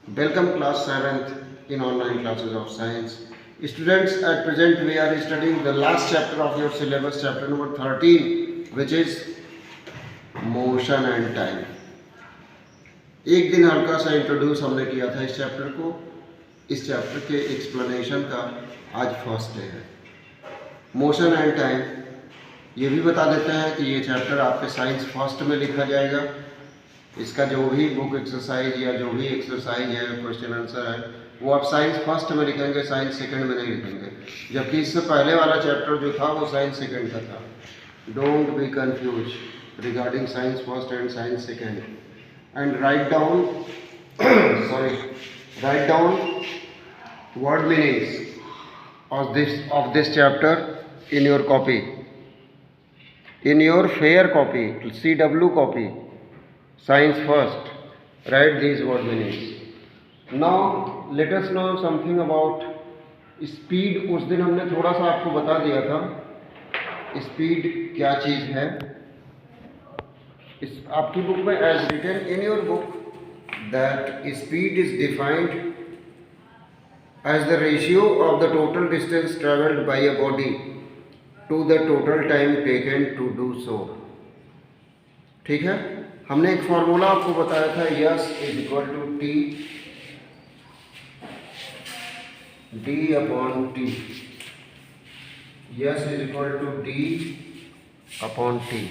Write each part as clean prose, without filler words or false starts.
Welcome class 7th in online classes of science. Students, at present we are studying the last chapter of your syllabus, chapter number 13, which is motion and time. एक दिन हल्का सा introduce हमने किया था इस chapter को. इस चैप्टर के एक्सप्लेनेशन का आज फर्स्ट डे है. मोशन एंड टाइम ये भी बता देते हैं कि ये चैप्टर आपके साइंस फर्स्ट में लिखा जाएगा. इसका जो भी बुक एक्सरसाइज या जो भी एक्सरसाइज है, क्वेश्चन आंसर है, वो आप साइंस फर्स्ट में लिखेंगे, साइंस सेकंड में नहीं लिखेंगे. जबकि इससे पहले वाला चैप्टर जो था वो साइंस सेकंड का था. Don't be confuse regarding science first and science second. And write down word meanings of this chapter in your copy, in your fair copy, CW copy, science first. Write these word meanings. Now let us know something about speed. उस दिन हमने थोड़ा सा आपको बता दिया था speed क्या चीज़ है. इस आपकी बुक में as written in your book that speed is defined as the ratio of the total distance travelled by a body to the total time taken to do so. ठीक है, हमने एक फॉर्मूला आपको बताया था, S is equal to T D upon T. S is equal to D upon T.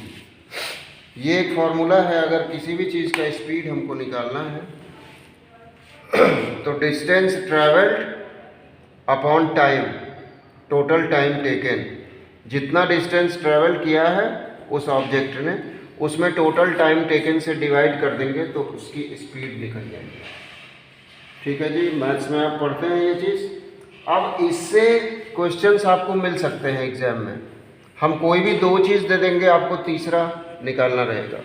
ये एक formula है. अगर किसी भी चीज़ का स्पीड हमको निकालना है तो distance travelled upon time, total time taken. जितना डिस्टेंस ट्रैवल किया है उस ऑब्जेक्ट ने, उसमें टोटल टाइम टेकन से डिवाइड कर देंगे तो उसकी स्पीड निकल जाएगी. ठीक है जी, मैथ्स में आप पढ़ते हैं ये चीज़. अब इससे क्वेश्चंस आपको मिल सकते हैं एग्जाम में. हम कोई भी दो चीज़ दे देंगे, आपको तीसरा निकालना रहेगा.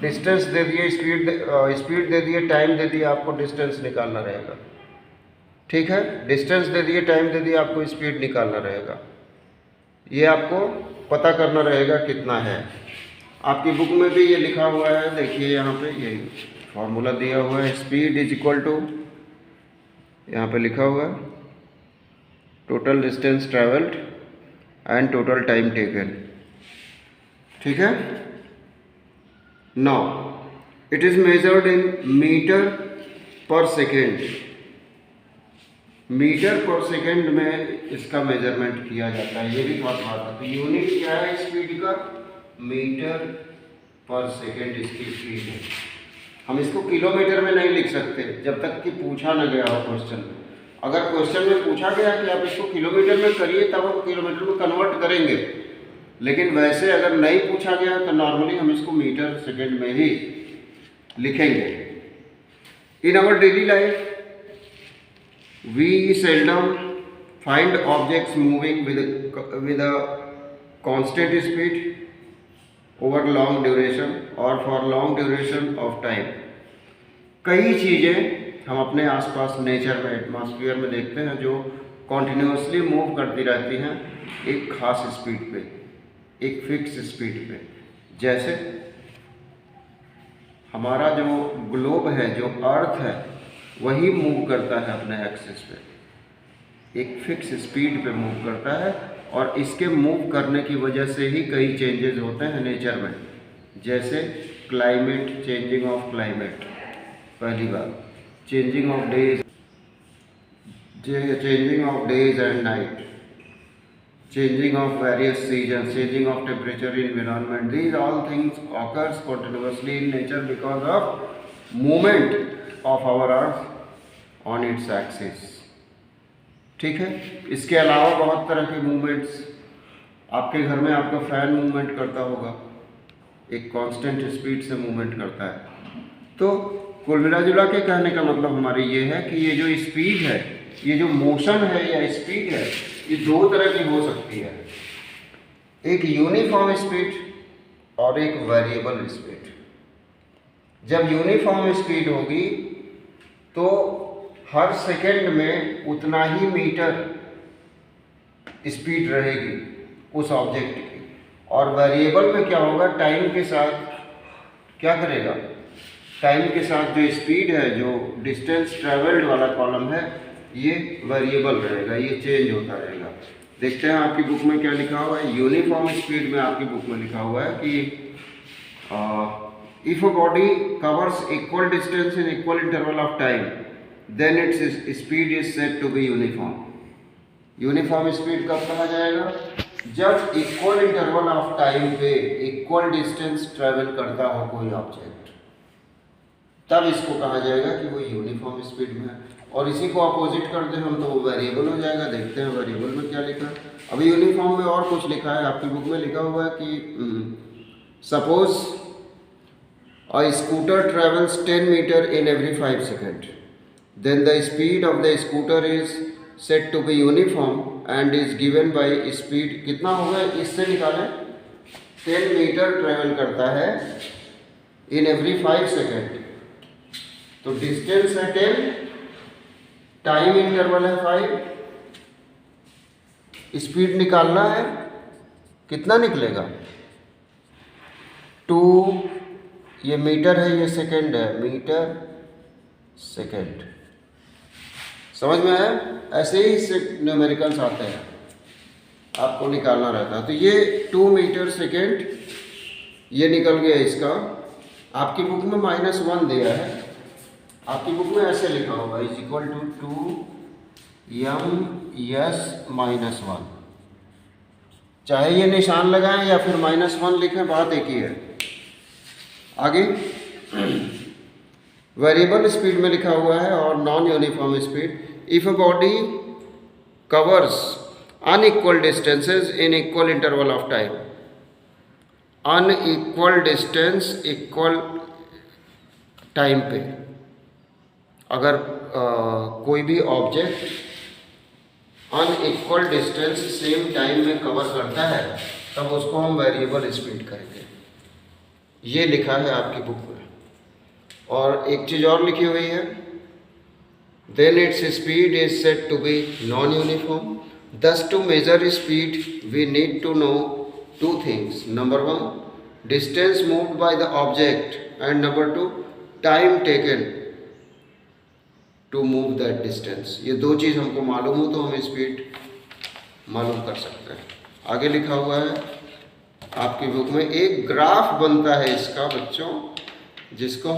डिस्टेंस दे दिए, स्पीड दे दिए, टाइम दे दिया, आपको डिस्टेंस निकालना रहेगा. ठीक है, डिस्टेंस दे दिए, टाइम दे दिया, आपको स्पीड निकालना रहेगा. ये आपको पता करना रहेगा कितना है. आपकी बुक में भी ये लिखा हुआ है, देखिए यहाँ पे यही फॉर्मूला दिया हुआ है. स्पीड इज इक्वल टू, यहाँ पे लिखा हुआ है total distance travelled and total time taken. ठीक है. Now it is measured in metre per second. Metre per second में इसका मेजरमेंट किया जाता है. ये भी बहुत बात है. तो यूनिट क्या है स्पीड का? मीटर पर सेकेंड इसकी स्पीड है. हम इसको किलोमीटर में नहीं लिख सकते जब तक कि पूछा न गया हो क्वेश्चन में. अगर क्वेश्चन में पूछा गया कि आप इसको किलोमीटर में करिए तब हम किलोमीटर में कन्वर्ट करेंगे. लेकिन वैसे अगर नहीं पूछा गया तो नॉर्मली हम इसको मीटर सेकेंड में ही लिखेंगे. In our daily life we seldom find objects moving with a constant speed over long duration or for long duration of time. कई चीज़ें हम अपने आसपास नेचर में, एटमॉस्फेयर में देखते हैं जो कॉन्टिन्यूसली मूव करती रहती हैं एक खास स्पीड पे, एक फिक्स स्पीड पे. जैसे हमारा जो ग्लोब है, जो अर्थ है, वही मूव करता है अपने एक्सिस पे, एक फिक्स स्पीड पे मूव करता है. और इसके मूव करने की वजह से ही कई चेंजेस होते हैं नेचर में. जैसे क्लाइमेट, चेंजिंग ऑफ क्लाइमेट, पहली बात. Changing of days and night, changing of various season, changing of temperature, environment. These all things occurs continuously in nature because of movement of our earth on its axis. ठीक है. इसके अलावा बहुत तरह के movements. आपके घर में आपका फैन मूवमेंट करता होगा, एक कांस्टेंट स्पीड से मूवमेंट करता है. तो कुल मिला जुला के कहने का मतलब हमारी ये है कि ये जो स्पीड है, ये जो मोशन है या स्पीड है, ये दो तरह की हो सकती है. एक यूनिफॉर्म स्पीड और एक वेरिएबल स्पीड. जब यूनिफॉर्म स्पीड होगी तो हर सेकंड में उतना ही मीटर स्पीड रहेगी उस ऑब्जेक्ट की. और वेरिएबल में क्या होगा, टाइम के साथ क्या करेगा, टाइम के साथ जो स्पीड है, जो डिस्टेंस ट्रेवल्ड वाला कॉलम है, ये वेरिएबल रहेगा, ये चेंज होता रहेगा। देखते हैं आपकी बुक में क्या लिखा हुआ है। यूनिफॉर्म स्पीड में आपकी बुक में लिखा हुआ है कि if a body covers equal distance in equal interval of time then its speed is said to be uniform. Uniform speed कब कहा जाएगा? जब इक्वल इंटरवल ऑफ टाइम पे इक्वल डिस्टेंस ट्रेवल करता हो कोई ऑब्जेक्ट, तब इसको कहा जाएगा कि वो यूनिफॉर्म स्पीड में है। और इसी को अपोजिट कर दें हम तो वो वेरिएबल हो जाएगा। देखते हैं वेरिएबल में क्या लिखा है। अभी यूनिफॉर्म में और कुछ लिखा है, आपकी बुक में लिखा हुआ है कि suppose a scooter travels 10 metre in every 5 second, then the speed of the scooter is said to be uniform and is given by speed. कितना होगा इससे निकालें? 10 मीटर ट्रेवल करता है इन एवरी 5 सेकेंड, तो डिस्टेंस है 10, टाइम इंटरवल है 5, speed निकालना है, कितना निकलेगा? 2, ये मीटर है, ये सेकेंड है, मीटर सेकेंड। समझ में आया? ऐसे ही इससे न्यूमेरिकल्स आते हैं, आपको निकालना रहता है। तो ये 2 मीटर सेकेंड ये निकल गया इसका। आपकी बुक में -1 दिया है, आपकी बुक में ऐसे लिखा होगा इज इक्वल टू 2m(s)-1। चाहे ये निशान लगाएं या फिर -1 लिखें, बात एक ही है। आगे वेरिएबल स्पीड में लिखा हुआ है और non uniform speed. If a body covers unequal distances in equal interval of time, unequal distance equal time पे अगर कोई भी object unequal distance same time में कवर करता है, तब उसको हम वेरिएबल स्पीड करेंगे। ये लिखा है आपकी बुक में। और एक चीज़ और लिखी हुई है, then its speed is said to be non uniform. Thus to measure speed we need to know 2 things. Number 1, distance moved by the object, and number 2, time taken to move that distance. ये 2 चीज़ हमको मालूम हो तो हम speed मालूम कर सकते हैं। आगे लिखा हुआ है आपकी बुक में, एक ग्राफ बनता है इसका बच्चों, जिसको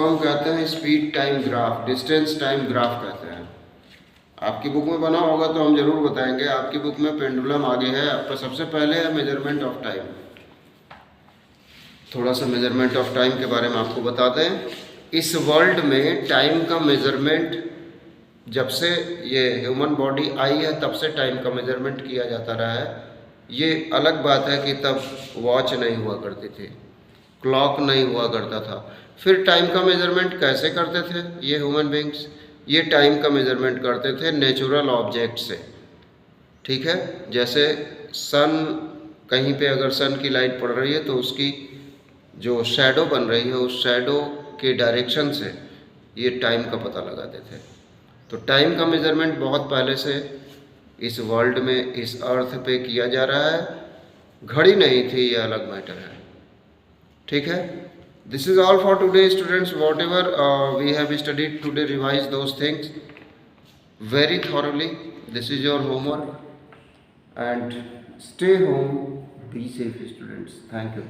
हम कहते हैं speed time graph, distance time graph कहते हैं। आपकी बुक में बना होगा तो हम जरूर बताएंगे। आपकी बुक में पेंडुलम आगे है, आपका सबसे पहले है मेजरमेंट ऑफ टाइम। थोड़ा सा मेजरमेंट ऑफ टाइम के बारे में आपको बता दें। इस वर्ल्ड में टाइम का मेजरमेंट जब से ये ह्यूमन बॉडी आई है तब से टाइम का मेजरमेंट किया जाता रहा है। ये अलग बात है कि तब वॉच नहीं हुआ करती थी, क्लॉक नहीं हुआ करता था। फिर टाइम का मेजरमेंट कैसे करते थे ये ह्यूमन बींग्स? ये टाइम का मेजरमेंट करते थे नेचुरल ऑब्जेक्ट से, ठीक है। जैसे सन, कहीं पे अगर सन की लाइट पड़ रही है तो उसकी जो शैडो बन रही है उस शैडो के डायरेक्शन से ये टाइम का पता लगाते थे। तो टाइम का मेजरमेंट बहुत पहले से इस वर्ल्ड में, इस अर्थ पे किया जा रहा है। घड़ी नहीं थी, ये अलग मैटर है, ठीक है। This is all for today, students. Whatever we have studied today, revise those things very thoroughly. This is your homework, and stay home, be safe, students. Thank you.